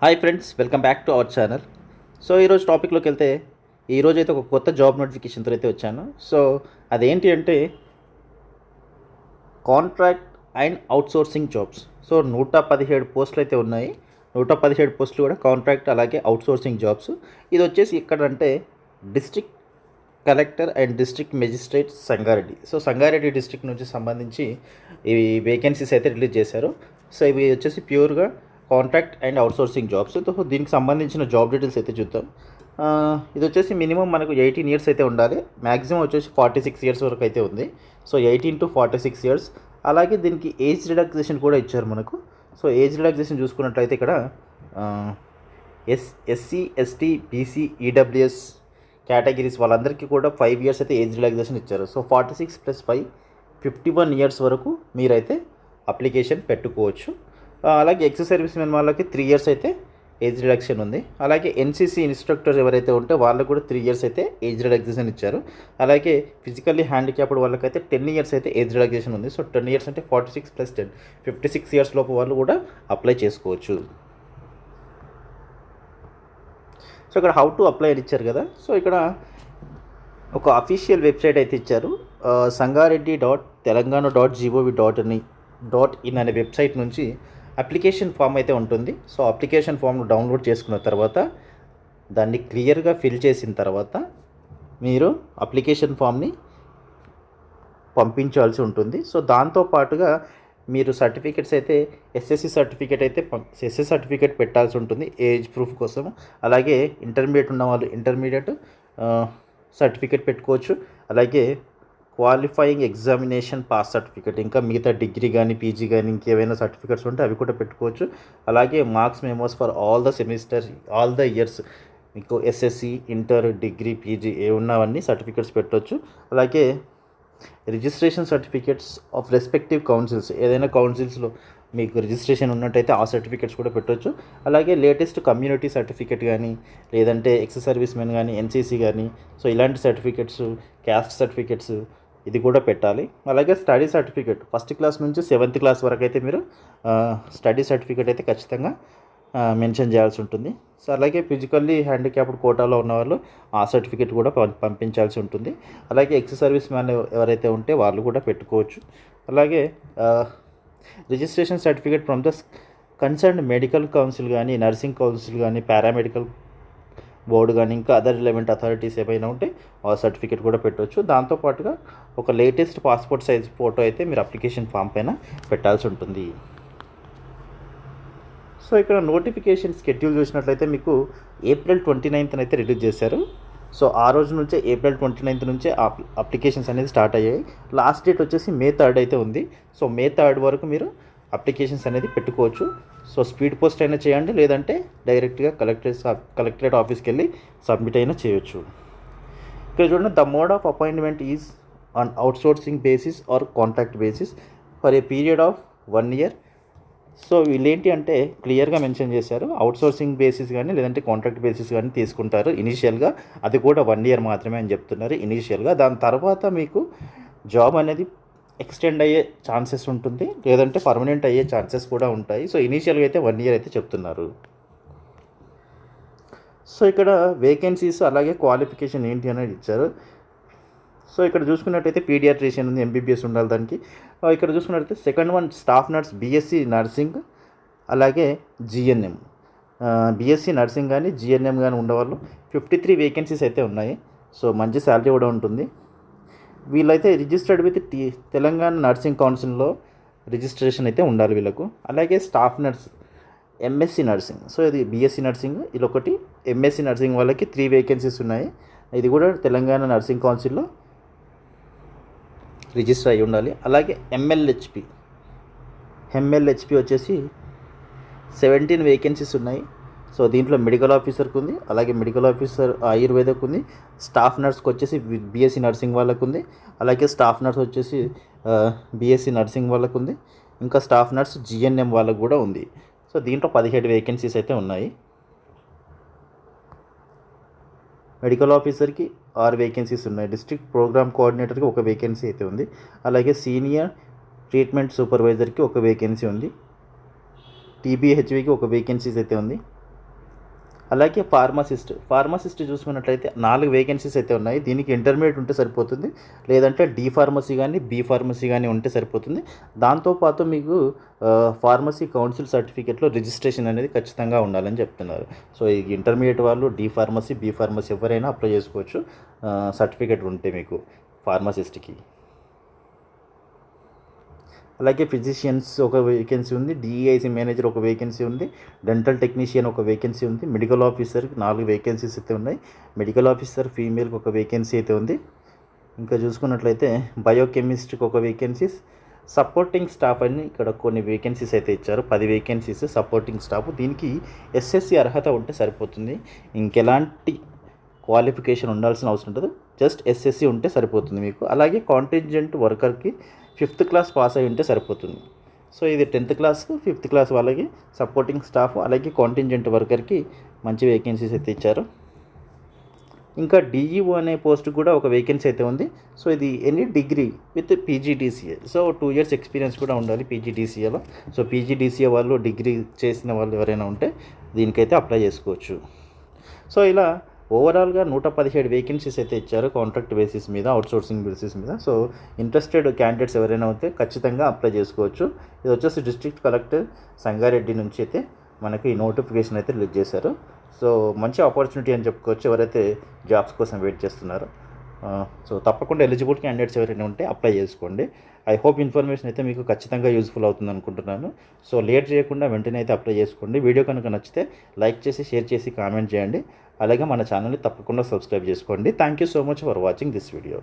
Hi friends, welcome back to our channel. So ఈరోజు టాపిక్లోకి వెళ్తే ఈరోజు అయితే ఒక కొత్త జాబ్ నోటిఫికేషన్తో అయితే వచ్చాను. సో అదేంటి అంటే contract and outsourcing jobs. So 117 పోస్టులు అయితే ఉన్నాయి. 117 పోస్టులు కూడా కాంట్రాక్ట్ అలాగే అవుట్సోర్సింగ్ జాబ్స్. ఇది వచ్చేసి ఎక్కడంటే district collector and district magistrate Sangareddy. So Sangareddy district నుంచి సంబంధించి ఈ వేకెన్సీస్ అయితే రిలీజ్ చేశారు. సో ఇవి వచ్చేసి ప్యూర్గా contract and outsourcing jobs. So దీనికి సంబంధించిన జాబ్ డీటెయిల్స్ అయితే చూద్దాం. ఇది వచ్చేసి మినిమం మనకు 18 ఇయర్స్ అయితే ఉండాలి. మ్యాక్సిమం వచ్చేసి 46 ఇయర్స్ వరకు అయితే ఉంది. So 18 to 46 years. అలాగే దీనికి ఏజ్ రిలాక్సేషన్ కూడా ఇచ్చారు మనకు. సో ఏజ్ రిలాక్సేషన్ చూసుకున్నట్లయితే ఇక్కడ SC ST BC EWS categories వాళ్ళందరికీ కూడా 5 ఇయర్స్ అయితే ఏజ్ రిలాక్సేషన్ ఇచ్చారు. సో 46 + 5 51 ఇయర్స్ వరకు మీరైతే అప్లికేషన్ పెట్టుకోవచ్చు. అలాగే ఎక్స్ సర్వీస్ మెన్ వాళ్ళకి 3 ఇయర్స్ అయితే ఏజ్ రిడక్షన్ ఉంది. అలాగే ఎన్సీసీ ఇన్స్ట్రక్టర్స్ ఎవరైతే ఉంటే వాళ్ళకు కూడా 3 ఇయర్స్ అయితే ఏజ్ రిలాక్సేషన్ ఇచ్చారు. అలాగే ఫిజికల్లీ హ్యాండిక్యాప్డ్ వాళ్ళకైతే 10 ఇయర్స్ అయితే ఏజ్ రిలాక్సేషన్ ఉంది. సో 10 ఇయర్స్ అంటే 46 + 10 56 ఇయర్స్ లోపు వాళ్ళు కూడా అప్లై చేసుకోవచ్చు. సో ఇక్కడ హౌ టు అప్లై అని ఇచ్చారు కదా. సో ఇక్కడ ఒక అఫీషియల్ వెబ్సైట్ అయితే ఇచ్చారు. sangareddy.telangana.gov.in అనే వెబ్సైట్ నుంచి అప్లికేషన్ ఫామ్ అయితే ఉంటుంది. సో అప్లికేషన్ ఫామ్ను డౌన్లోడ్ చేసుకున్న తర్వాత దాన్ని క్లియర్గా ఫిల్ చేసిన తర్వాత మీరు అప్లికేషన్ ఫామ్ని పంపించాల్సి ఉంటుంది. సో దాంతోపాటుగా మీరు సర్టిఫికెట్స్ అయితే ఎస్ఎస్సి సర్టిఫికేట్ పెట్టాల్సి ఉంటుంది ఏజ్ ప్రూఫ్ కోసం. అలాగే ఇంటర్మీడియట్ ఉన్న వాళ్ళు ఇంటర్మీడియట్ సర్టిఫికేట్ పెట్టుకోవచ్చు. అలాగే క్వాలిఫైయింగ్ ఎగ్జామినేషన్ పాస్ సర్టిఫికేట్, ఇంకా మిగతా డిగ్రీ కానీ పీజీ కానీ ఇంకేమైనా సర్టిఫికేట్స్ ఉంటే అవి కూడా పెట్టుకోవచ్చు. అలాగే marks memos for all the semester all the years మీకు ఎస్ఎస్సి ఇంటర్ డిగ్రీ పీజీ ఏ ఉన్నవన్నీ సర్టిఫికేట్స్ పెట్టవచ్చు. అలాగే registration certificates of respective councils, ఏదైనా కౌన్సిల్స్లో మీకు రిజిస్ట్రేషన్ ఉన్నట్టయితే ఆ సర్టిఫికేట్స్ కూడా పెట్టవచ్చు. అలాగే లేటెస్ట్ కమ్యూనిటీ సర్టిఫికేట్ కానీ లేదంటే ఎక్స్ సర్వీస్ మెన్ కానీ ఎన్సీసీ కానీ సో ఇలాంటి సర్టిఫికేట్స్, క్యాస్ట్ సర్టిఫికేట్స్ ఇది కూడా పెట్టాలి. అలాగే స్టడీ సర్టిఫికేట్ ఫస్ట్ క్లాస్ నుంచి 7th క్లాస్ వరకు అయితే మీరు స్టడీ సర్టిఫికేట్ అయితే ఖచ్చితంగా మెన్షన్ చేయాల్సి ఉంటుంది. సో అలాగే ఫిజికల్లీ హ్యాండిక్యాప్డ్ కోటాలో ఉన్నవాళ్ళు ఆ సర్టిఫికేట్ కూడా పంపించాల్సి ఉంటుంది. అలాగే ఎక్స్ సర్వీస్ మ్యాన్ ఎవరైతే ఉంటే వాళ్ళు కూడా పెట్టుకోవచ్చు. అలాగే registration certificate from the concern medical council కానీ నర్సింగ్ కౌన్సిల్ కానీ పారామెడికల్ బోర్డు కానీ ఇంకా అదర్ రిలవెంట్ అథారిటీస్ ఏమైనా ఉంటే ఆ సర్టిఫికేట్ కూడా పెట్టవచ్చు. దాంతోపాటుగా ఒక లేటెస్ట్ పాస్పోర్ట్ సైజ్ ఫోటో అయితే మీరు అప్లికేషన్ ఫామ్ పైన పెట్టాల్సి ఉంటుంది. సో ఇక్కడ నోటిఫికేషన్ షెడ్యూల్ చూసినట్లయితే మీకు April 29th అయితే రిలీజ్ చేశారు. సో ఆ రోజు నుంచే April 29th నుంచే అప్లికేషన్స్ అనేది స్టార్ట్ అయ్యాయి. లాస్ట్ డేట్ వచ్చేసి May 3rd అయితే ఉంది. సో May 3rd వరకు మీరు అప్లికేషన్స్ అనేది పెట్టుకోవచ్చు. సో స్పీడ్ పోస్ట్ అయినా చేయండి, లేదంటే డైరెక్ట్గా కలెక్టరేట్ ఆఫీస్కి వెళ్ళి సబ్మిట్ అయినా చేయొచ్చు. ఇక్కడ చూడండి, the mode of appointment is on outsourcing basis or contract basis for a period of 1 year. So వీళ్ళేంటి అంటే క్లియర్గా మెన్షన్ చేశారు, అవుట్సోర్సింగ్ బేసిస్ కానీ లేదంటే కాంట్రాక్ట్ బేసిస్ కానీ తీసుకుంటారు ఇనీషియల్గా. అది కూడా 1 ఇయర్ మాత్రమే అని చెప్తున్నారు ఇనీషియల్గా. దాని తర్వాత మీకు జాబ్ అనేది ఎక్స్టెండ్ అయ్యే ఛాన్సెస్ ఉంటుంది, లేదంటే పర్మనెంట్ అయ్యే ఛాన్సెస్ కూడా ఉంటాయి. సో ఇనీషియల్గా అయితే 1 ఇయర్ అయితే చెప్తున్నారు. సో ఇక్కడ వేకెన్సీస్ అలాగే క్వాలిఫికేషన్ ఏంటి అనేది ఇచ్చారు. సో ఇక్కడ చూసుకున్నట్టయితే పీడియాట్రిషియన్ ఉంది, ఎంబీబీఎస్ ఉండాలి దానికి. ఇక్కడ చూసుకున్నట్టయితే second one staff nurse BSc nursing అలాగే జిఎన్ఎం. బీఎస్సీ నర్సింగ్ కానీ జిఎన్ఎం కానీ ఉండేవాళ్ళు 53 వేకెన్సీస్ అయితే ఉన్నాయి. సో మంచి శాలరీ కూడా ఉంటుంది. వీళ్ళైతే రిజిస్టర్డ్ విత్ తెలంగాణ నర్సింగ్ కౌన్సిల్లో రిజిస్ట్రేషన్ అయితే ఉండాలి వీళ్ళకు. అలాగే staff nurse MSc nursing, so ఇది బీఎస్సీ నర్సింగ్, ఇది ఒకటి. ఎంఎస్సీ నర్సింగ్ వాళ్ళకి 3 వేకెన్సీస్ ఉన్నాయి. ఇది కూడా తెలంగాణ నర్సింగ్ కౌన్సిల్లో రిజిస్టర్ అయి ఉండాలి. అలాగే ఎంఎల్హెచ్పి వచ్చేసి 17 వేకెన్సీస్ ఉన్నాయి. సో దీంట్లో మెడికల్ ఆఫీసర్కి ఉంది, అలాగే మెడికల్ ఆఫీసర్ ఆయుర్వేదకు ఉంది. స్టాఫ్ నర్స్కి వచ్చేసి బీఎస్సీ నర్సింగ్ వాళ్ళకు ఉంది. అలాగే స్టాఫ్ నర్స్ వచ్చేసి బీఎస్సీ నర్సింగ్ వాళ్ళకు ఉంది. ఇంకా స్టాఫ్ నర్స్ జిఎన్ఎం వాళ్ళకు కూడా ఉంది. సో దీంట్లో 17 వేకెన్సీస్ అయితే ఉన్నాయి. మెడికల్ ఆఫీసర్కి 6 వేకెన్సీస్ ఉన్నాయి. డిస్ట్రిక్ట్ ప్రోగ్రామ్ కోఆర్డినేటర్కి 1 వేకెన్సీ అయితే ఉంది. అలాగే సీనియర్ ట్రీట్మెంట్ సూపర్వైజర్కి 1 వేకెన్సీ ఉంది. టీబీహెచ్వికి 1 వేకెన్సీస్ అయితే ఉంది. అలాగే ఫార్మసిస్ట్ చూసుకున్నట్లయితే 4 వేకెన్సీస్ అయితే ఉన్నాయి. దీనికి ఇంటర్మీడియట్ ఉంటే సరిపోతుంది, లేదంటే డి ఫార్మసీ కానీ బి ఫార్మసీ కానీ ఉంటే సరిపోతుంది. దాంతోపాటు మీకు ఫార్మసీ కౌన్సిల్ సర్టిఫికేట్లో రిజిస్ట్రేషన్ అనేది ఖచ్చితంగా ఉండాలని చెప్తున్నారు. సో ఈ ఇంటర్మీడియట్ వాళ్ళు డి ఫార్మసీ బి ఫార్మసీ ఎవరైనా అప్లై చేసుకోవచ్చు సర్టిఫికేట్ ఉంటే మీకు ఫార్మసిస్ట్కి. అలాగే ఫిజిషియన్స్ ఒక వేకెన్సీ ఉంది, డిఈఐసి మేనేజర్ ఒక వేకెన్సీ ఉంది, డెంటల్ టెక్నీషియన్ ఒక వేకెన్సీ ఉంది, మెడికల్ ఆఫీసర్కి 4 వేకెన్సీస్ అయితే ఉన్నాయి. మెడికల్ ఆఫీసర్ ఫీమేల్కి ఒక వేకెన్సీ అయితే ఉంది. ఇంకా చూసుకున్నట్లయితే బయోకెమిస్ట్కి ఒక వేకెన్సీస్, సపోర్టింగ్ స్టాఫ్ అని ఇక్కడ కొన్ని వేకెన్సీస్ అయితే ఇచ్చారు. 10 వేకెన్సీస్ సపోర్టింగ్ స్టాఫ్. దీనికి ఎస్ఎస్సి అర్హత ఉంటే సరిపోతుంది, ఇంకెలాంటి క్వాలిఫికేషన్ ఉండాల్సిన అవసరం ఉండదు, జస్ట్ ఎస్ఎస్సి ఉంటే సరిపోతుంది మీకు. అలాగే కాంటింజెంట్ వర్కర్కి 5th క్లాస్ పాస్ అయి ఉంటే సరిపోతుంది. సో ఇది 10th క్లాస్ 5th క్లాస్ వాళ్ళకి సపోర్టింగ్ స్టాఫ్, అలాగే కాంటింజెంట్ వర్కర్కి మంచి వేకెన్సీస్ అయితే ఇచ్చారు. ఇంకా డిఈఓ అనే పోస్ట్ కూడా ఒక వేకెన్సీ అయితే ఉంది. సో ఇది any degree with PGDCA, so 2 years experience కూడా ఉండాలి పీజీడీసీఏలో. సో పీజీడీసీఏ వాళ్ళు డిగ్రీ చేసిన వాళ్ళు ఎవరైనా ఉంటే దీనికైతే అప్లై చేసుకోవచ్చు. సో ఇలా ఓవరాల్గా 117 వేకెన్సీస్ అయితే ఇచ్చారు కాంట్రాక్ట్ బేసిస్ మీద, అవుట్సోర్సింగ్ బేసిస్ మీద. సో ఇంట్రెస్టెడ్ క్యాండిడేట్స్ ఎవరైనా ఉంటే ఖచ్చితంగా అప్లై చేసుకోవచ్చు. ఇది వచ్చేసి డిస్ట్రిక్ట్ కలెక్టర్ సంగారెడ్డి నుంచి అయితే మనకి ఈ నోటిఫికేషన్ అయితే రిలీజ్ చేశారు. సో మంచి ఆపర్చునిటీ అని చెప్పుకోవచ్చు ఎవరైతే జాబ్స్ కోసం వెయిట్ చేస్తున్నారో. సో తప్పకుండా ఎలిజిబుల్ క్యాండిడేట్స్ ఎవరైనా ఉంటే అప్లై చేసుకోండి. ఐ హోప్ ఇన్ఫర్మేషన్ అయితే మీకు ఖచ్చితంగా యూజ్ఫుల్ అవుతుంది అనుకుంటున్నాను. సో లేట్ చేయకుండా వెంటనే అయితే అప్లై చేసుకోండి. వీడియో కనుక నచ్చితే లైక్ చేసి, షేర్ చేసి, కామెంట్ చేయండి. అలాగే మన ఛానల్ని తప్పకుండా సబ్స్క్రైబ్ చేసుకోండి. Thank you so much for watching this video.